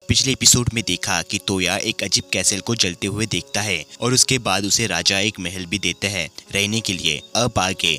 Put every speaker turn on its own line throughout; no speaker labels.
पिछले एपिसोड में देखा कि तोया एक अजीब कैसल को जलते हुए देखता है और उसके बाद उसे राजा एक महल भी देते हैं रहने के लिए। अब आगे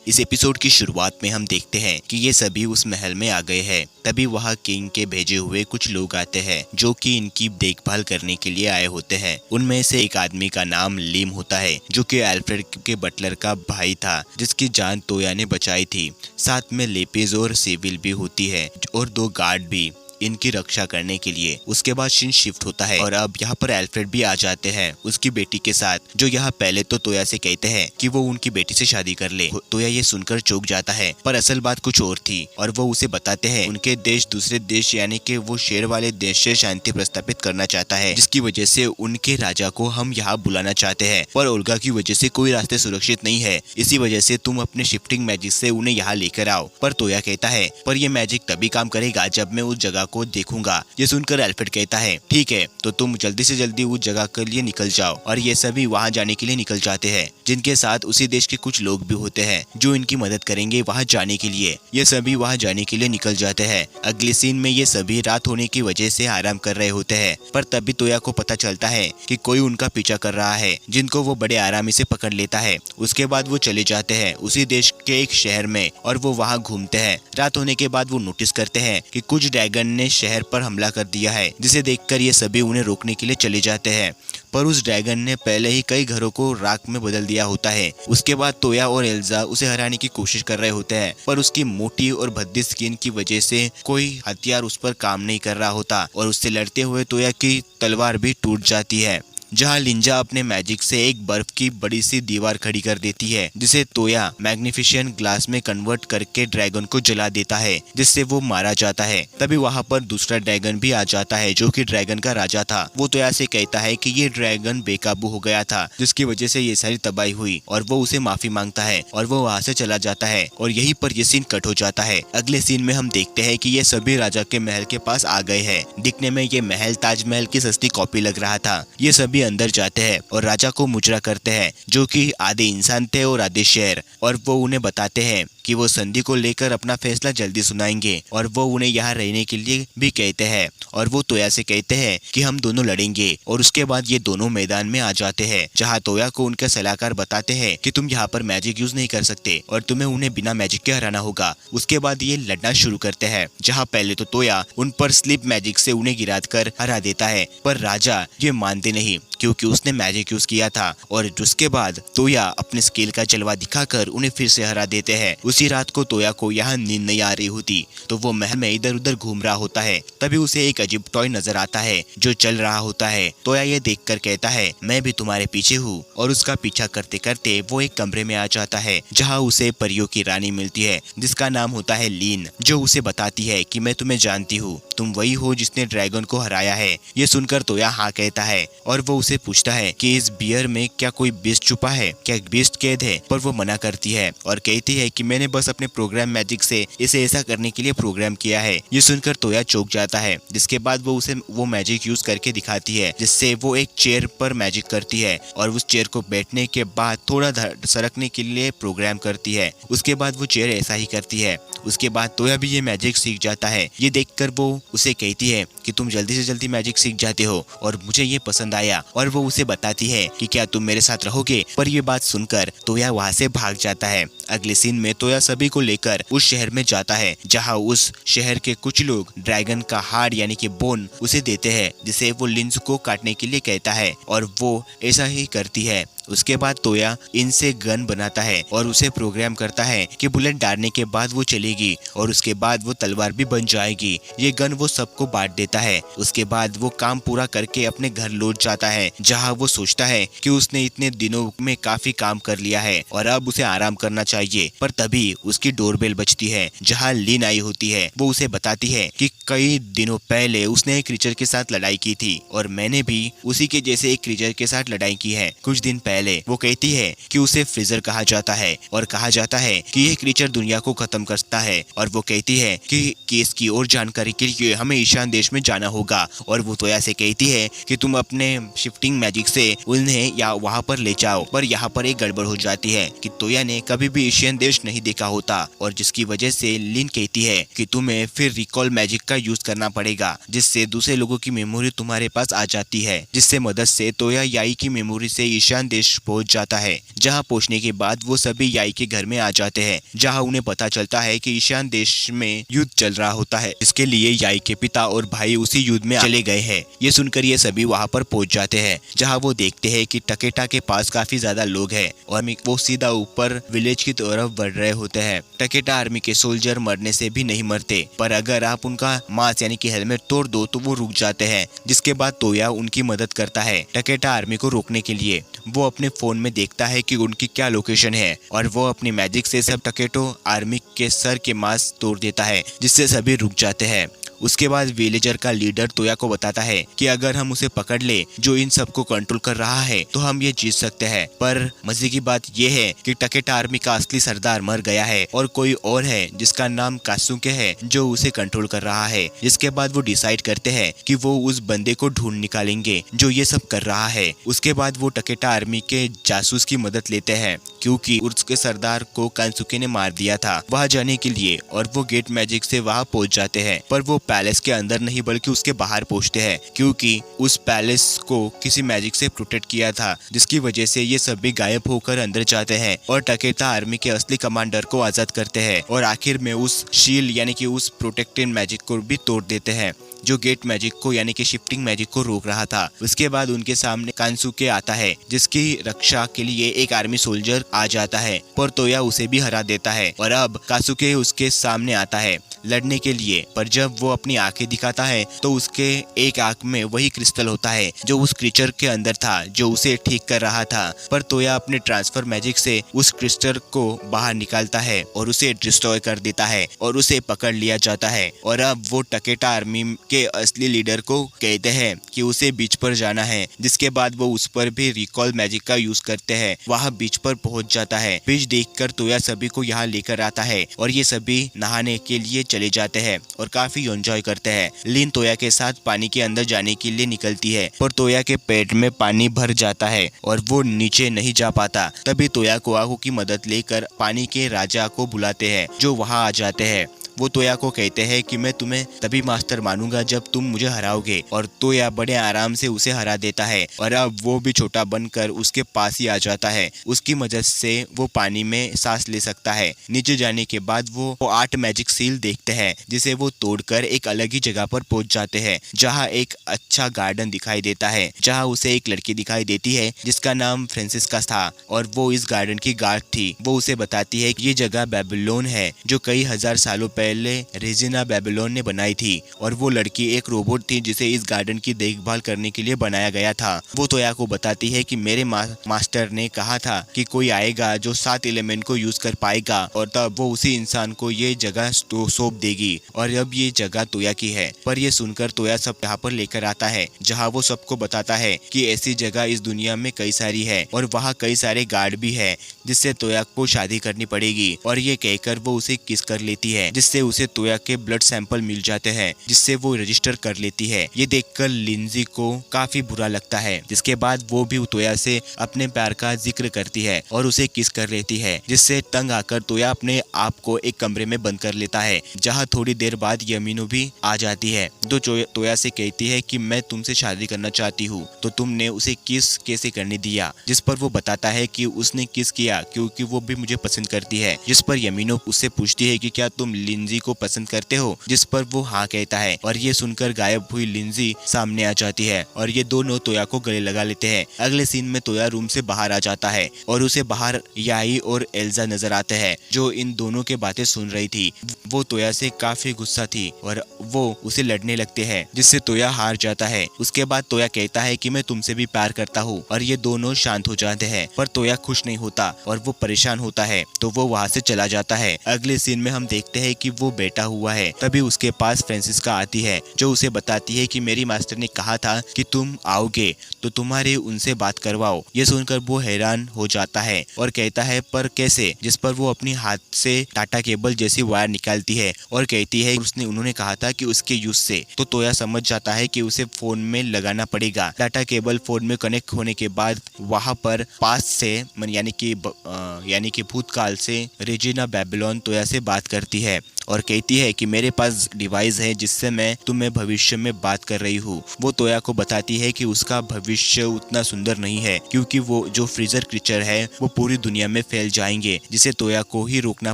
इस एपिसोड की शुरुआत में हम देखते हैं कि ये सभी उस महल में आ गए हैं। तभी वहाँ किंग के भेजे हुए कुछ लोग आते हैं जो कि इनकी देखभाल करने के लिए आए होते हैं। उनमें से एक आदमी का नाम लीम होता है जो कि अल्फ्रेड के बटलर का भाई था जिसकी जान तोया ने बचाई थी। साथ में लेपिस और सिविल भी होती है और 2 गार्ड भी इनकी रक्षा करने के लिए। उसके बाद सीन शिफ्ट होता है और अब यहाँ पर अल्फ्रेड भी आ जाते हैं उसकी बेटी के साथ, जो यहाँ पहले तो तोया से कहते हैं कि वो उनकी बेटी से शादी कर ले। तोया ये सुनकर चौंक जाता है, पर असल बात कुछ और थी और वो उसे बताते हैं उनके देश दूसरे देश यानी कि वो शेर वाले देश से शांति प्रस्तापित करना चाहता है, जिसकी वजह से उनके राजा को हम यहाँ बुलाना चाहते हैं। पर ओल्गा की वजह से कोई रास्ते सुरक्षित नहीं है, इसी वजह से तुम अपने शिफ्टिंग मैजिक से उन्हें यहाँ लेकर आओ। पर तोया कहता है पर ये मैजिक तभी काम करेगा जब मैं उस जगह को देखूंगा। ये सुनकर अल्फ्रेड कहता है ठीक है, तो तुम जल्दी से जल्दी उस जगह के लिए निकल जाओ। और ये सभी वहाँ जाने के लिए निकल जाते हैं, जिनके साथ उसी देश के कुछ लोग भी होते हैं जो इनकी मदद करेंगे वहाँ जाने के लिए। ये सभी वहाँ जाने के लिए निकल जाते हैं। अगले सीन में ये सभी रात होने की वजह से आराम कर रहे होते हैं, पर तभी तोया को पता चलता है कि कोई उनका पीछा कर रहा है, जिनको वो बड़े आरामी से पकड़ लेता है। उसके बाद वो चले जाते हैं उसी देश के एक शहर में और वो वहाँ घूमते हैं। रात होने के बाद वो नोटिस करते हैं कि कुछ ड्रैगन ने शहर पर हमला कर दिया है, जिसे देखकर ये सभी उन्हें रोकने के लिए चले जाते हैं। पर उस ड्रैगन ने पहले ही कई घरों को राख में बदल दिया होता है। उसके बाद तोया और एल्जा उसे हराने की कोशिश कर रहे होते हैं, पर उसकी मोटी और भद्दी स्किन की वजह से कोई हथियार उस पर काम नहीं कर रहा होता और उससे लड़ते हुए तोया की तलवार भी टूट जाती है। जहाँ लिंजा अपने मैजिक से एक बर्फ की बड़ी सी दीवार खड़ी कर देती है, जिसे तोया मैग्निफिसेंट ग्लास में कन्वर्ट करके ड्रैगन को जला देता है, जिससे वो मारा जाता है। तभी वहाँ पर दूसरा ड्रैगन भी आ जाता है जो कि ड्रैगन का राजा था। वो तोया से कहता है कि ये ड्रैगन बेकाबू हो गया था, जिसकी वजह से ये सारी तबाही हुई, और वो उसे माफी मांगता है और वो वहाँ से चला जाता है। और यहीं पर ये सीन कट हो जाता है। अगले सीन में हम देखते हैं कि ये सभी राजा के महल के पास आ गए हैं। दिखने में ये महल ताजमहल की सस्ती कॉपी लग रहा था। ये सभी अंदर जाते हैं और राजा को मुजरा करते हैं, जो कि आधे इंसान थे और आधे शेर, और वो उन्हें बताते हैं कि वो संधि को लेकर अपना फैसला जल्दी सुनाएंगे और वो उन्हें यहाँ रहने के लिए भी कहते हैं। और वो तोया से कहते हैं कि हम दोनों लड़ेंगे। और उसके बाद ये दोनों मैदान में आ जाते हैं, जहाँ तोया को उनके सलाहकार बताते हैं कि तुम यहाँ पर मैजिक यूज नहीं कर सकते और तुम्हें उन्हें बिना मैजिक के हराना होगा। उसके बाद ये लड़ना शुरू करते हैं, जहाँ पहले तो तोया उन पर स्लीप मैजिक से उन्हें गिरा कर हरा देता है, पर राजा ये मानते नहीं क्योंकि उसने मैजिक यूज किया था। और उसके बाद तोया अपने स्किल का जलवा दिखाकर उन्हें फिर से हरा देते हैं। उसी रात को तोया को यहाँ नींद नहीं आ रही होती, तो वो महल में इधर उधर घूम रहा होता है। तभी उसे एक अजीब टॉय नजर आता है जो चल रहा होता है। तोया ये देखकर कहता है मैं भी तुम्हारे पीछे हूँ, और उसका पीछा करते करते वो एक कमरे में आ जाता है, जहाँ उसे परियों की रानी मिलती है जिसका नाम होता है लीन, जो उसे बताती है कि मैं तुम्हें जानती हूँ, तुम वही हो जिसने ड्रैगन को हराया है। ये सुनकर तोया हाँ कहता है और वो उसे पूछता है कि इस बियर में क्या कोई बीस्ट छुपा है, क्या बीस्ट कैद है, पर वो मना करती है और कहती है कि मैंने बस अपने प्रोग्राम मैजिक से इसे ऐसा करने के लिए प्रोग्राम किया है। ये सुनकर तोया चौंक जाता है, जिसके बाद वो उसे वो मैजिक यूज करके दिखाती है, जिससे वो एक चेयर पर मैजिक करती है और उस चेयर को बैठने के बाद थोड़ा सरकने के लिए प्रोग्राम करती है। उसके बाद वो चेयर ऐसा ही करती है। उसके बाद तोया भी ये मैजिक सीख जाता है। ये देखकर वो उसे कहती है कि तुम जल्दी से जल्दी मैजिक सीख जाते हो और मुझे ये पसंद आया, और वो उसे बताती है कि क्या तुम मेरे साथ रहोगे। पर ये बात सुनकर तोया वहाँ से भाग जाता है। अगले सीन में तोया सभी को लेकर उस शहर में जाता है, जहाँ उस शहर के कुछ लोग ड्रैगन का हार्ड यानी कि बोन उसे देते हैं, जिसे वो लिंज को काटने के लिए कहता है, और वो ऐसा ही करती है। उसके बाद तोया इनसे गन बनाता है और उसे प्रोग्राम करता है कि बुलेट डालने के बाद वो चलेगी और उसके बाद वो तलवार भी बन जाएगी। ये गन वो सबको बांट देता है। उसके बाद वो काम पूरा करके अपने घर लौट जाता है, जहाँ वो सोचता है कि उसने इतने दिनों में काफी काम कर लिया है और अब उसे आराम करना चाहिए। पर तभी उसकी डोरबेल बजती है, जहाँ लीन आई होती है। वो उसे बताती है कि कई दिनों पहले उसने एक क्रीचर के साथ लड़ाई की थी और मैंने भी उसी के जैसे एक क्रीचर के साथ लड़ाई की है। कुछ दिन पहले पहले वो कहती है कि उसे फ्रीजर कहा जाता है और कहा जाता है कि यह क्रीचर दुनिया को खत्म करता है। और वो कहती है कि इसकी और जानकारी के लिए हमें ईशान देश में जाना होगा। और वो तोया से कहती है कि तुम अपने शिफ्टिंग मैजिक से उन्हें या वहाँ पर ले जाओ। पर यहाँ पर एक गड़बड़ हो जाती है कि तोया ने कभी भी ईशान देश नहीं देखा होता और जिसकी वजह से लिन कहती है कि तुम्हें फिर रिकॉल मैजिक का यूज करना पड़ेगा, जिससे दूसरे लोगों की मेमोरी तुम्हारे पास आ जाती है, जिससे मदद से तोया याई की मेमोरी से ईशान देश पहुंच जाता है। जहां पहुंचने के बाद वो सभी याई के घर में आ जाते हैं, जहां उन्हें पता चलता है कि ईशान देश में युद्ध चल रहा होता है। इसके लिए याई के पिता और भाई उसी युद्ध में चले गए हैं। ये सुनकर ये सभी वहां पर पहुंच जाते हैं, जहां वो देखते हैं कि टकेटा के पास काफी ज्यादा लोग हैं और वो सीधा ऊपर विलेज की तरफ बढ़ रहे होते हैं। टकेटा आर्मी के सोल्जर मरने से भी नहीं मरते, पर अगर आप उनका मास्क यानी कि हेलमेट तोड़ दो तो वो रुक जाते हैं। जिसके बाद तोया उनकी मदद करता है टकेटा आर्मी को रोकने के लिए। वो अपने फोन में देखता है कि उनकी क्या लोकेशन है और वो अपनी मैजिक से सब टकेटो आर्मी के सर के मांस तोड़ देता है, जिससे सभी रुक जाते हैं। उसके बाद विलेजर का लीडर तोया को बताता है कि अगर हम उसे पकड़ ले जो इन सबको कंट्रोल कर रहा है तो हम ये जीत सकते हैं। पर मजे की बात ये है कि टकेटा आर्मी का असली सरदार मर गया है और कोई और है जिसका नाम कासुके है जो उसे कंट्रोल कर रहा है। इसके बाद वो डिसाइड करते हैं कि वो उस बंदे को ढूंढ निकालेंगे जो ये सब कर रहा है। उसके बाद वो टकेटा आर्मी के जासूस की मदद लेते हैं क्योंकि उसके सरदार को कासुके ने मार दिया था वहां जाने के लिए, और वो गेट मैजिक से वहां पहुंच जाते हैं। पर वो पैलेस के अंदर नहीं बल्कि उसके बाहर पहुंचते हैं क्योंकि उस पैलेस को किसी मैजिक से प्रोटेक्ट किया था, जिसकी वजह से ये सभी गायब होकर अंदर जाते हैं और टकेटा आर्मी के असली कमांडर को आजाद करते हैं और आखिर में उस शील्ड यानी कि उस प्रोटेक्टेड मैजिक को भी तोड़ देते हैं जो गेट मैजिक को यानी कि शिफ्टिंग मैजिक को रोक रहा था। उसके बाद उनके सामने कासुके आता है जिसकी रक्षा के लिए एक आर्मी सोल्जर आ जाता है, पर तोया उसे भी हरा देता है और अब कासुके उसके सामने आता है लड़ने के लिए। पर जब वो अपनी आंखें दिखाता है तो उसके एक आंख में वही क्रिस्टल होता है जो उस क्रीचर के अंदर था जो उसे ठीक कर रहा था। पर तोया अपने ट्रांसफर मैजिक से उस क्रिस्टल को बाहर निकालता है और उसे डिस्ट्रॉय कर देता है और उसे पकड़ लिया जाता है। और अब वो टकेटा आर्मी के असली लीडर को कहते हैं कि उसे बीच पर जाना है, जिसके बाद वो उस पर भी रिकॉल मैजिक का यूज करते हैं। वहाँ बीच पर पहुंच जाता है। बीच देखकर तोया सभी को यहाँ लेकर आता है और ये सभी नहाने के लिए चले जाते हैं और काफी एंजॉय करते हैं। लिन तोया के साथ पानी के अंदर जाने के लिए निकलती है पर तोया के पेट में पानी भर जाता है और वो नीचे नहीं जा पाता। तभी तोया कोआको की मदद लेकर पानी के राजा को बुलाते हैं जो वहाँ आ जाते हैं। वो तोया को कहते हैं कि मैं तुम्हें तभी मास्टर मानूंगा जब तुम मुझे हराओगे, और तोया बड़े आराम से उसे हरा देता है और अब वो भी छोटा बनकर उसके पास ही आ जाता है। उसकी मदद से वो पानी में सांस ले सकता है। नीचे जाने के बाद वो 8 मैजिक सील देखते हैं जिसे वो तोड़कर एक अलग ही जगह पर पहुंच जाते हैं जहाँ एक अच्छा गार्डन दिखाई देता है, जहाँ उसे एक लड़की दिखाई देती है जिसका नाम फ्रांसिस्का था और वो इस गार्डन की गार्ड थी। वो उसे बताती है कि ये जगह बेबीलोन है जो कई हजार सालों पहले रेजिना बेबीलोन ने बनाई थी, और वो लड़की एक रोबोट थी जिसे इस गार्डन की देखभाल करने के लिए बनाया गया था। वो तोया को बताती है कि मेरे मास्टर ने कहा था कि कोई आएगा जो 7 एलिमेंट को यूज कर पाएगा और तब वो उसी इंसान को ये जगह सौंप देगी, और अब ये जगह तोया की है। पर ये सुनकर तोया सब यहाँ पर लेकर आता है जहाँ वो सबको बताता है कि ऐसी जगह इस दुनिया में कई सारी है और वहाँ कई सारे गार्ड भी है जिससे तोया को शादी करनी पड़ेगी। और ये कहकर वो उसे किस कर लेती है जिससे उसे तोया के ब्लड सैंपल मिल जाते हैं जिससे वो रजिस्टर कर लेती है। ये देखकर लिंजी को काफी बुरा लगता है, जिसके बाद वो भी तोया से अपने प्यार का जिक्र करती है और उसे किस कर लेती है, जिससे तंग आकर तोया अपने आप को एक कमरे में बंद कर लेता है जहाँ थोड़ी देर बाद यमीनो भी आ जाती है जो तोया से कहती है कि मैं तुमसे शादी करना चाहती हूँ तो तुमने उसे किस कैसे करने दिया, जिस पर वो बताता है कि उसने किस किया क्योंकि वो भी मुझे पसंद करती है। जिस पर यमीनो उससे पूछती है कि क्या तुम लिंजी को पसंद करते हो, जिस पर वो हाँ कहता है और ये सुनकर गायब हुई लिंजी सामने आ जाती है और ये दोनों तोया को गले लगा लेते हैं। अगले सीन में तोया रूम से बाहर आ जाता है और उसे बाहर याई और एल्जा नजर आते हैं जो इन दोनों के बातें सुन रही थी। वो तोया से काफी गुस्सा थी और वो उसे लड़ने लगते हैं जिससे तोया हार जाता है। उसके बाद तोया कहता है कि मैं तुमसे भी प्यार करता हूँ और ये दोनों शांत हो जाते हैं, पर तोया खुश नहीं होता और वो परेशान होता है तो वो वहाँ से चला जाता है। अगले सीन में हम देखते हैं कि वो बैठा हुआ है। तभी उसके पास फ्रांसिस्का आती है जो उसे बताती है कि मेरी मास्टर ने कहा था कि तुम आओगे तो तुम्हारे उनसे बात करवाओ। ये सुनकर वो हैरान हो जाता है और कहता है पर कैसे, जिस पर वो अपनी हाथ से टाटा केबल जैसी वायर निकालती है और कहती है उन्होंने कहा था कि उसके यूज से। तो तोया समझ जाता है कि उसे फोन में लगाना पड़ेगा। टाटा केबल फोन में कनेक्ट होने के बाद वहां पर पास से यानी कि भूतकाल से रेजिना बेबीलोन तोया से बात करती है और कहती है कि मेरे पास डिवाइस है जिससे मैं तुम्हें भविष्य में बात कर रही हूँ। वो तोया को बताती है कि उसका भविष्य उतना सुंदर नहीं है क्योंकि वो जो फ्रीजर क्रीचर है वो पूरी दुनिया में फैल जाएंगे जिसे तोया को ही रोकना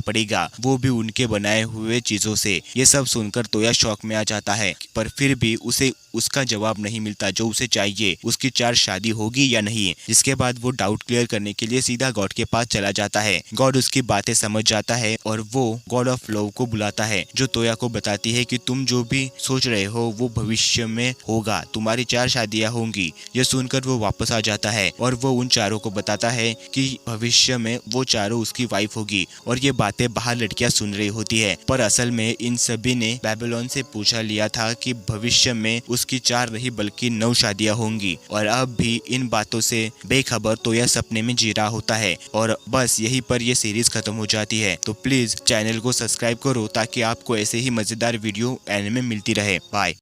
पड़ेगा, वो भी उनके बनाए हुए चीजों से। ये सब सुनकर तोया शौक में आ जाता है पर फिर भी उसे उसका जवाब नहीं मिलता जो उसे चाहिए, उसकी 4 शादी होगी या नहीं। जिसके बाद वो डाउट क्लियर करने के लिए सीधा गॉड के पास चला जाता है। गॉड उसकी बातें समझ जाता है और वो गॉड ऑफ लव को बुलाता है जो तोया को बताती है कि तुम जो भी सोच रहे हो वो भविष्य में होगा, तुम्हारी 4 शादियां होंगी। यह सुनकर वो वापस आ जाता है और वो उन चारों को बताता है कि भविष्य में वो चारों उसकी वाइफ होगी और ये बातें बाहर लड़कियां सुन रही होती है। पर असल में इन सभी ने बेबीलोन से पूछा लिया था कि भविष्य में उसकी 4 नहीं बल्कि 9 शादियां होंगी और अब भी इन बातों से बेखबर तोया सपने में जी रहा होता है। और बस यहीं पर ये सीरीज खत्म हो जाती है। तो प्लीज चैनल को सब्सक्राइब करो ताकि आपको ऐसे ही मजेदार वीडियो एनिमे मिलती रहे। बाय।